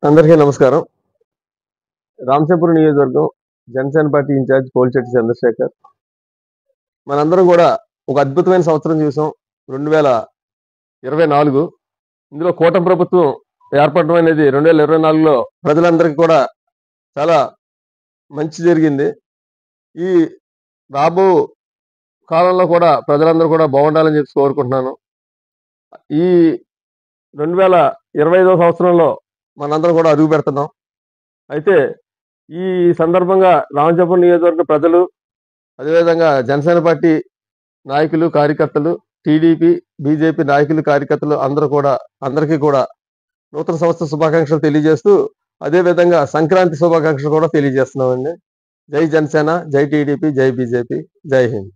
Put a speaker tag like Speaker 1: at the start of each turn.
Speaker 1: అందరికీ నమస్కారం. రామచంద్రపురం నియోజకవర్గం జనసేన పార్టీ ఇన్ఛార్జ్ పోలిశెట్టి చంద్రశేఖర్. మనందరం కూడా ఒక అద్భుతమైన సంవత్సరం చూసాం. 2024 ఇందులో కూటమి ప్రభుత్వం ఏర్పడడం అనేది 2024లో ప్రజలందరికీ కూడా చాలా మంచి జరిగింది. ఈ రాబో కాలంలో కూడా ప్రజలందరూ కూడా బాగుండాలని చెప్పి కోరుకుంటున్నాను. ఈ 2025వ సంవత్సరంలో మనందరం కూడా అడుగు పెడుతున్నాం. అయితే ఈ సందర్భంగా రామచంద్రపురం నియోజకవర్గ ప్రజలు, అదేవిధంగా జనసేన పార్టీ నాయకులు, కార్యకర్తలు, టీడీపీ, బీజేపీ నాయకులు, కార్యకర్తలు అందరికీ కూడా నూతన సంవత్సర శుభాకాంక్షలు తెలియజేస్తూ, అదేవిధంగా సంక్రాంతి శుభాకాంక్షలు కూడా తెలియజేస్తున్నామండి. జై జనసేన, జై టీడీపీ, జై బీజేపీ, జై హింద్.